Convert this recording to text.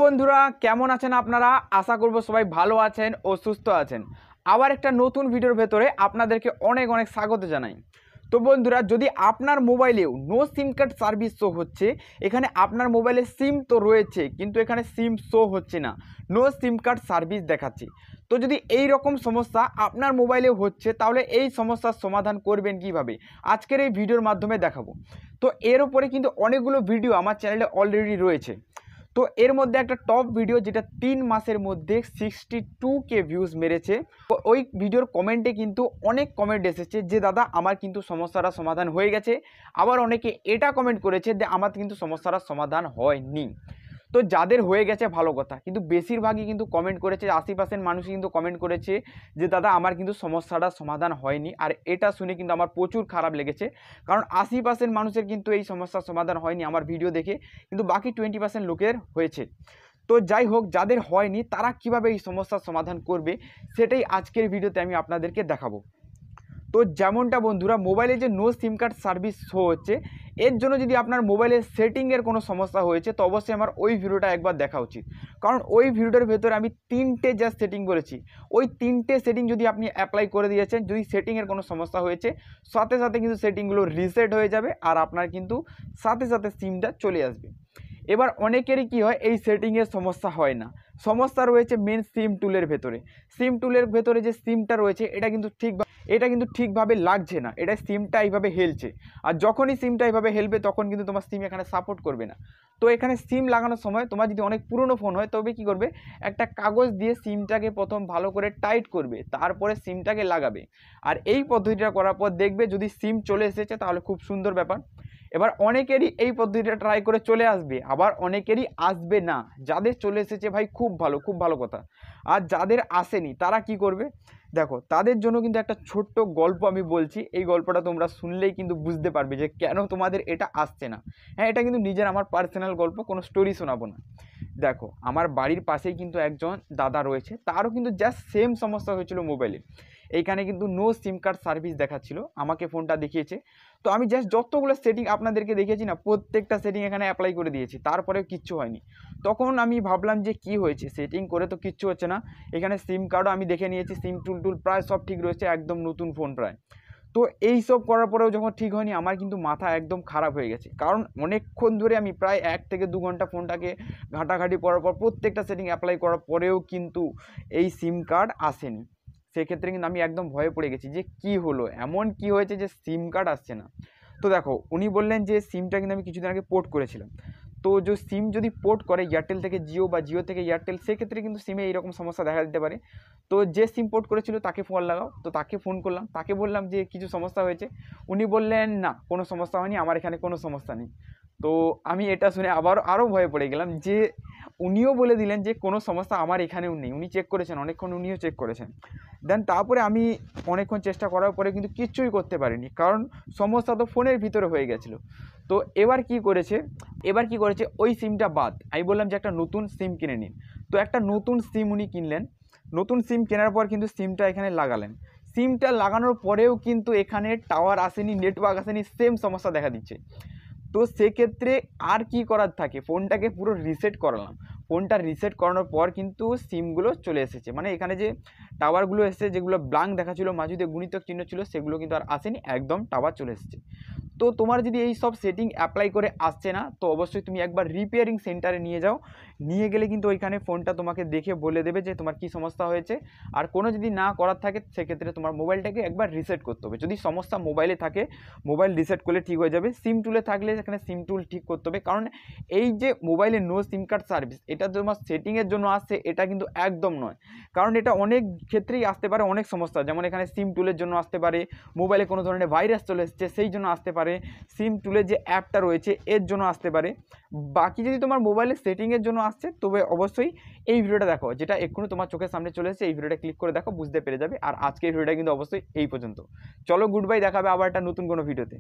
বন্ধুরা কেমন আছেন আপনারা? আশা করব সবাই ভালো আছেন ও সুস্থ আছেন। আবার একটা নতুন ভিডিওর ভেতরে আপনাদেরকে অনেক অনেক স্বাগত জানাই। তো বন্ধুরা, যদি আপনার মোবাইলেও no SIM card service show হচ্ছে, এখানে আপনার মোবাইলে সিম তো রয়েছে কিন্তু এখানে সিম শো হচ্ছে না, নো সিম কার্ড সার্ভিস দেখাচ্ছে। তো যদি এই রকম সমস্যা আপনার মোবাইলেও হচ্ছে, তাহলে এই সমস্যার সমাধান করবেন কিভাবে আজকের এই ভিডিওর মাধ্যমে দেখাবো। তো এর উপরে কিন্তু অনেকগুলো ভিডিও আমার চ্যানেলে অলরেডি রয়েছে। তো এর মধ্যে একটা টপ ভিডিও যেটা 3 মাসের মধ্যে 62K ভিউজ মেরেছে। ওই ভিডিওর কমেন্টে কিন্তু অনেক কমেন্ট এসেছে যে দাদা আমার কিন্তু সমস্যাটা সমাধান হয়ে গেছে। আবার অনেকে এটা কমেন্ট করেছে যে আমার কিন্তু সমস্যাটা সমাধান হয়নি। তো যাদের হয়ে গেছে ভালো কথা, কিন্তু বেশিরভাগই কিন্তু কমেন্ট করেছে, 80% মানুষই কিন্তু কমেন্ট করেছে যে দাদা আমার কিন্তু সমস্যাটা সমাধান হয়নি। আর এটা শুনে কিন্তু আমার প্রচুর খারাপ লেগেছে, কারণ 80% মানুষের কিন্তু এই সমস্যার সমাধান হয়নি আমার ভিডিও দেখে, কিন্তু বাকি 20% লোকের হয়েছে। তো যাই হোক, যাদের হয়নি তারা কিভাবে এই সমস্যার সমাধান করবে সেটাই আজকের ভিডিওতে আমি আপনাদেরকে দেখাবো। তো যেমনটা বন্ধুরা, মোবাইলে যে no SIM card service show হচ্ছে, এর জন্য যদি আপনার মোবাইলের সেটিংয়ের কোনো সমস্যা হয়েছে তো অবশ্যই আমার ওই ভিডিওটা একবার দেখা উচিত। কারণ ওই ভিডিওটার ভেতরে আমি 3টে যা সেটিং করেছি, ওই 3টে সেটিং যদি আপনি অ্যাপ্লাই করে দিয়েছেন, যদি সেটিংয়ের কোনো সমস্যা হয়েছে, সাথে সাথে কিন্তু সেটিংগুলো রিসেট হয়ে যাবে আর আপনার কিন্তু সাথে সাথে সিমটা চলে আসবে। এবার অনেকেরই কি হয়, এই সেটিংয়ের সমস্যা হয় না, সমস্যা রয়েছে মেন সিম টুলের ভেতরে। সিম টুলের ভেতরে যে সিমটা রয়েছে এটা কিন্তু ঠিকভাবে লাগছে না, এটা সিমটা এইভাবে হেলছে। আর যখনই সিমটা এইভাবে হেলবে তখন কিন্তু তোমার সিম এখানে সাপোর্ট করবে না। তো এখানে সিম লাগানোর সময় তোমার যদি অনেক পুরনো ফোন হয় তবে কি করবে, একটা কাগজ দিয়ে সিমটাকে প্রথম ভালো করে টাইট করবে, তারপরে সিমটাকে লাগাবে। আর এই পদ্ধতিটা করার পর দেখবে যদি সিম চলে এসেছে তাহলে খুব সুন্দর ব্যাপার। এবার অনেকেরই এই পদ্ধতিটা ট্রাই করে চলে আসবে, আবার অনেকেরই আসবে না। যাদের চলে এসেছে ভাই খুব ভালো, খুব ভালো কথা। আর যাদের আসেনি তারা কি করবে, দেখো তাদের জন্য কিন্তু একটা ছোট্ট গল্প আমি বলছি। এই গল্পটা তোমরা শুনলেই কিন্তু বুঝতে পারবে যে কেন তোমাদের এটা আসছে না। হ্যাঁ, এটা কিন্তু নিজের আমার পার্সোনাল গল্প, কোনো স্টোরি শোনাবো না। দেখো, আমার বাড়ির পাশেই কিন্তু একজন দাদা রয়েছে, তারও কিন্তু জাস্ট সেম সমস্যা হয়েছিল মোবাইলে। এইখানে কিন্তু নো সিম কার্ড সার্ভিস দেখাচ্ছিল, আমাকে ফোনটা দেখিয়েছে। তো আমি জাস্ট যতগুলো সেটিং আপনাদেরকে দেখিয়েছি না, প্রত্যেকটা সেটিং এখানে অ্যাপ্লাই করে দিয়েছি, তারপরেও কিচ্ছু হয়নি। তখন আমি ভাবলাম যে কি হয়েছে, সেটিং করে তো কিচ্ছু হচ্ছে না। এখানে সিম কার্ডও আমি দেখে নিয়েছি, সিম টুল প্রায় সব ঠিক রয়েছে, একদম নতুন ফোন প্রায়। তো এই সব করার পরেও যখন ঠিক হয়নি, আমার কিন্তু মাথা একদম খারাপ হয়ে গেছে। কারণ অনেকক্ষণ ধরে আমি প্রায় 1 থেকে 2 ঘন্টা ফোনটাকে ঘাটাঘাটি করার পর প্রত্যেকটা সেটিং অ্যাপ্লাই করার পরেও কিন্তু এই সিম কার্ড আসেনি। সেক্ষেত্রে কিন্তু আমি একদম ভয়ে পড়ে গেছি যে কি হলো, এমন কি হয়েছে যে সিম কার্ড আসছে না। তো দেখো, উনি বললেন যে সিমটা কিন্তু আমি কিছুদিন আগে পোর্ট করেছিলাম। তো যে সিম যদি পোর্ট করে এয়ারটেল থেকে জিও বা জিও থেকে এয়ারটেল, সেক্ষেত্রে কিন্তু সিমে এইরকম সমস্যা দেখা দিতে পারে। তো যে সিম পোর্ট করেছিল তাকে ফোন লাগাও, তো তাকে ফোন করলাম, তাকে বললাম যে কিছু সমস্যা হয়েছে। উনি বললেন না, কোনো সমস্যা হয়নি, আমার এখানে কোনো সমস্যা নেই। তো আমি এটা শুনে আরও ভয়ে পড়ে গেলাম যে উনিও বলে দিলেন যে কোনো সমস্যা আমার এখানেও নেই। উনি চেক করেছেন অনেকক্ষণ, উনিও চেক করেছেন। দেন তারপরে আমি অনেকক্ষণ চেষ্টা করার পরে কিন্তু কিচ্ছুই করতে পারিনি, কারণ সমস্যা তো ফোনের ভিতরে হয়ে গেছিলো। তো এবার কি করেছে ওই সিমটা বাদ, আমি বললাম যে একটা নতুন সিম কিনে নিন। তো একটা নতুন সিম উনি কিনলেন। নতুন সিম কেনার পর কিন্তু সিমটা এখানে লাগালেন। সিমটা লাগানোর পরেও কিন্তু এখানে টাওয়ার আসেনি, নেটওয়ার্ক আসেনি, সেম সমস্যা দেখা দিচ্ছে। তো সেক্ষেত্রে আর কি করার থাকে, ফোনটাকে পুরো রিসেট করালাম। ফোনটা রিসেট করানোর পর কিন্তু সিমগুলো চলে এসেছে, মানে এখানে যে টাওয়ারগুলো এসেছে, যেগুলো ব্ল্যাঙ্ক দেখাচ্ছিলো, মাঝে গুণিতক চিহ্ন ছিল, সেগুলো কিন্তু আর আসেনি, একদম টাওয়ার চলে এসেছে। তো তোমার যদি এই সব সেটিং অ্যাপ্লাই করে আসছে না, তো অবশ্যই তুমি একবার রিপেয়ারিং সেন্টারে নিয়ে যাও। নিয়ে গেলে কিন্তু ওইখানে ফোনটা তোমাকে দেখে বলে দেবে যে তোমার কি সমস্যা হয়েছে। আর কোনো যদি না করার থাকে সেক্ষেত্রে তোমার মোবাইলটাকে একবার রিসেট করতে হবে। যদি সমস্যা মোবাইলে থাকে, মোবাইল রিসেট করলে ঠিক হয়ে যাবে। সিম টুলে থাকলে সেখানে সিম টুল ঠিক করতে হবে। কারণ এই যে মোবাইলে নো সিম কার্ড সার্ভিস, এটা তোমার সেটিংয়ের জন্য আসছে, এটা কিন্তু একদম নয়। কারণ এটা অনেক ক্ষেত্রেই আসতে পারে অনেক সমস্যা, যেমন এখানে সিম টুলের জন্য আসতে পারে, মোবাইলে কোনো ধরনের ভাইরাস চলে এসছে সেই জন্য আসতে পারে, সিম টুলের যে অ্যাপটা রয়েছে এর জন্য আসতে পারে। বাকি যদি তোমার মোবাইলের সেটিংয়ের জন্য আসছে, তবে অবশ্যই এই ভিডিওটা দেখো, যেটা এক্ষুনি তোমার চোখের সামনে চলে এসেছে, এই ভিডিওটা ক্লিক করে দেখো, বুঝতে পেরে যাবে। আর আজকের ভিডিওটা কিন্তু অবশ্যই এই পর্যন্ত। চলো, গুড বাই, দেখাবে আবার একটা নতুন কোনো ভিডিওতে।